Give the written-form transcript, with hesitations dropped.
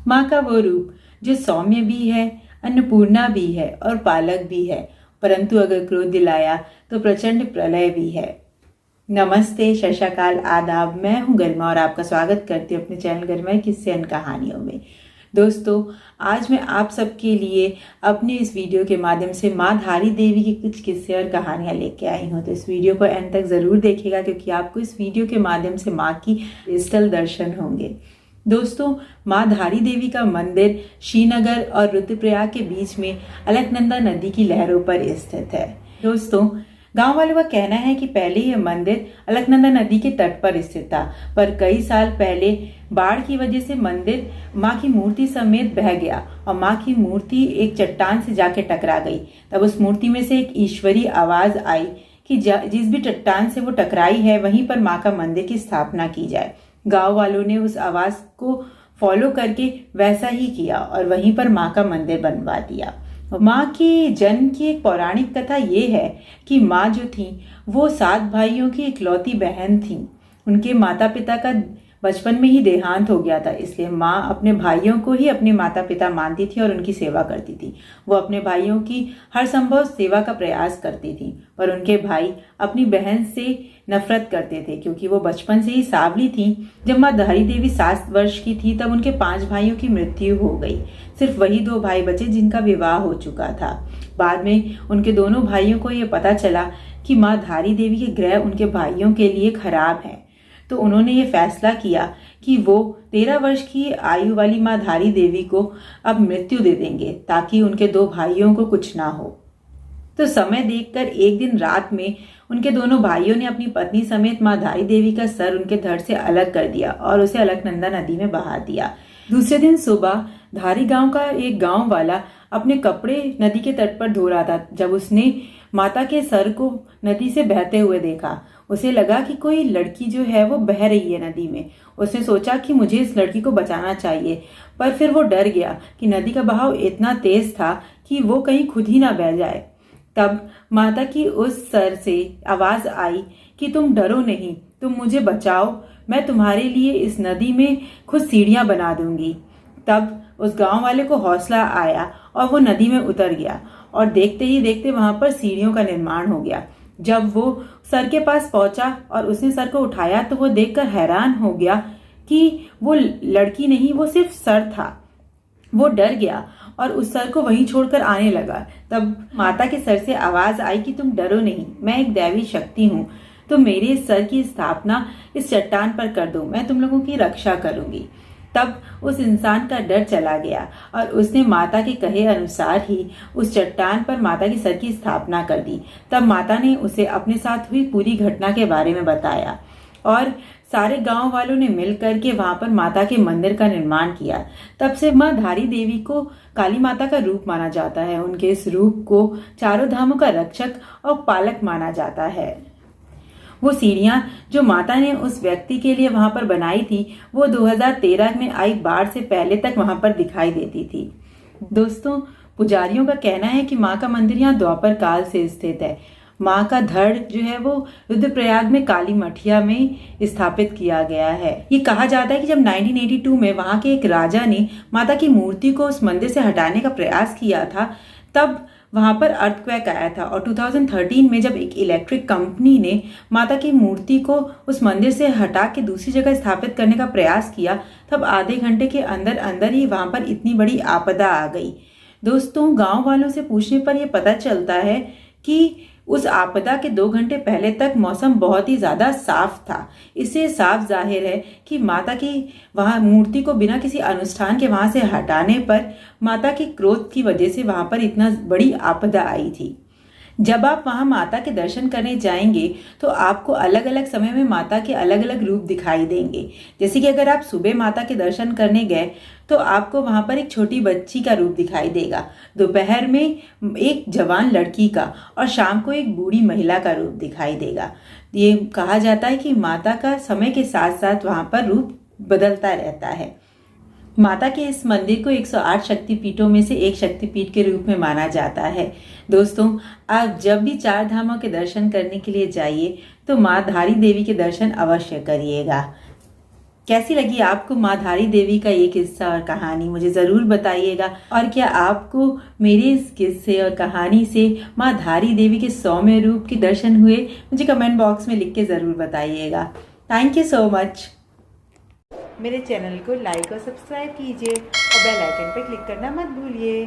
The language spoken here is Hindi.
माँ का वो रूप जो सौम्य भी है, अन्नपूर्णा भी है और पालक भी है, परंतु अगर क्रोध दिलाया तो प्रचंड प्रलय भी है। नमस्ते, सत श्री अकाल, आदाब। मैं हूं गरिमा और आपका स्वागत करती हूं अपने चैनल गरिमा किस्से एंड कहानियों में। दोस्तों, आज मैं आप सबके लिए अपने इस वीडियो के माध्यम से माँ धारी देवी की कुछ किस्से और कहानियां लेके आई हूं। तो इस वीडियो को एंड तक जरूर देखिएगा, क्योंकि आपको इस वीडियो के माध्यम से माँ की डिजिटल दर्शन होंगे। दोस्तों, माँ धारी देवी का मंदिर श्रीनगर और रुद्रप्रयाग के बीच में अलकनंदा नदी की लहरों पर स्थित है। दोस्तों, गांव वालों का कहना है कि पहले यह मंदिर अलकनंदा नदी के तट पर स्थित था, पर कई साल पहले बाढ़ की वजह से मंदिर माँ की मूर्ति समेत बह गया और माँ की मूर्ति एक चट्टान से जाके टकरा गई। तब उस मूर्ति में से एक ईश्वरीय आवाज आई कि जिस भी चट्टान से वो टकराई है वहीं पर माँ का मंदिर की स्थापना की जाए। गांव वालों ने उस आवाज को फॉलो करके वैसा ही किया और वहीं पर माँ का मंदिर बनवा दिया। माँ के जन्म की एक पौराणिक कथा ये है कि माँ जो थी वो 7 भाइयों की इकलौती बहन थी। उनके माता पिता का बचपन में ही देहांत हो गया था, इसलिए माँ अपने भाइयों को ही अपने माता पिता मानती थी और उनकी सेवा करती थी। वो अपने भाइयों की हर संभव सेवा का प्रयास करती थी, पर उनके भाई अपनी बहन से नफरत करते थे, क्योंकि वो बचपन से ही सांवली थी। जब माँ धारी देवी 7 वर्ष की थी तब उनके 5 भाइयों की मृत्यु हो गई। सिर्फ वही 2 भाई बचे जिनका विवाह हो चुका था। बाद में उनके दोनों भाइयों को ये पता चला कि माँ धारी देवी के ग्रह उनके भाइयों के लिए खराब है, तो उन्होंने ये फैसला किया कि वो 13 वर्ष की आयु वाली माँ धारी देवी को अब मृत्यु दे देंगे, ताकि उनके 2 भाइयों को कुछ ना हो। तो समय देखकर एक दिन रात में उनके दोनों भाइयों ने अपनी पत्नी समेत माँ धारी देवी का सर उनके धड़ से अलग कर दिया और उसे अलकनंदा नदी में बहा दिया। दूसरे दिन सुबह धारी गांव का एक गांव वाला अपने कपड़े नदी के तट पर धो रहा था। जब उसने माता के सर को नदी से बहते हुए देखा, उसे लगा कि कोई लड़की जो है वो बह रही है नदी में। उसने सोचा कि मुझे इस लड़की को बचाना चाहिए, पर फिर वो डर गया कि नदी का बहाव इतना तेज था कि वो कहीं खुद ही ना बह जाए। तब माता की उस सर से आवाज आई कि तुम डरो नहीं, तुम मुझे बचाओ, मैं तुम्हारे लिए इस नदी में खुद सीढ़ियां बना दूंगी। तब उस गांव वाले को हौसला आया और वो नदी में उतर गया और देखते ही देखते वहां पर सीढ़ियों का निर्माण हो गया। जब वो सर के पास पहुंचा और उसने सर को उठाया तो वो देखकर हैरान हो गया कि वो लड़की नहीं, वो सिर्फ सर था। वो डर गया और उस सर को वहीं छोड़कर आने लगा। तब माता के सर से आवाज आई कि तुम डरो नहीं, मैं एक दैवी शक्ति हूँ, तो मेरे सर की स्थापना इस चट्टान पर कर दो, मैं तुम लोगों की रक्षा करूंगी। तब उस इंसान का डर चला गया और उसने माता के कहे अनुसार ही उस चट्टान पर माता की सर की स्थापना कर दी। तब माता ने उसे अपने साथ हुई पूरी घटना के बारे में बताया और सारे गांव वालों ने मिलकर के वहां पर माता के मंदिर का निर्माण किया। तब से माँ धारी देवी को काली माता का रूप माना जाता है। उनके इस रूप को चारों धामों का रक्षक और पालक माना जाता है। वो सीढ़ियां जो माता ने उस व्यक्ति के लिए वहां पर बनाई थी, वो 2013 में आई बाढ़ से पहले तक वहां पर दिखाई देती थी। दोस्तों, पुजारियों का कहना है कि माँ का मंदिर यहाँ द्वापर काल से स्थित है। माँ का धड़ जो है वो रुद्रप्रयाग में काली मठिया में स्थापित किया गया है। ये कहा जाता है कि जब 1982 में वहां के एक राजा ने माता की मूर्ति को उस मंदिर से हटाने का प्रयास किया था, तब वहां पर अर्थक्वेक आया था और 2013 में जब एक इलेक्ट्रिक कंपनी ने माता की मूर्ति को उस मंदिर से हटा के दूसरी जगह स्थापित करने का प्रयास किया, तब आधे घंटे के अंदर अंदर ही वहां पर इतनी बड़ी आपदा आ गई। दोस्तों, गांव वालों से पूछने पर यह पता चलता है कि उस आपदा के 2 घंटे पहले तक मौसम बहुत ही ज्यादा साफ था। इससे साफ जाहिर है कि माता की वहां मूर्ति को बिना किसी अनुष्ठान के वहां से हटाने पर माता के क्रोध की वजह से वहां पर इतना बड़ी आपदा आई थी। जब आप वहां माता के दर्शन करने जाएंगे तो आपको अलग अलग समय में माता के अलग अलग रूप दिखाई देंगे। जैसे कि अगर आप सुबह माता के दर्शन करने गए तो आपको वहां पर एक छोटी बच्ची का रूप दिखाई देगा, दोपहर में एक जवान लड़की का और शाम को एक बूढ़ी महिला का रूप दिखाई देगा। ये कहा जाता है कि माता का समय के साथ साथ वहां पर रूप बदलता रहता है। माता के इस मंदिर को 108 शक्तिपीठों में से एक शक्तिपीठ के रूप में माना जाता है। दोस्तों, आप जब भी 4 धामों के दर्शन करने के लिए जाइए तो माँ धारी देवी के दर्शन अवश्य करिएगा। कैसी लगी आपको माँ धारी देवी का ये किस्सा और कहानी, मुझे ज़रूर बताइएगा। और क्या आपको मेरे इस किस्से और कहानी से माँ धारी देवी के सौम्य रूप के दर्शन हुए? मुझे कमेंट बॉक्स में लिख के ज़रूर बताइएगा। Thank you so much. मेरे चैनल को लाइक और सब्सक्राइब कीजिए और बेल आइकन पर क्लिक करना मत भूलिए।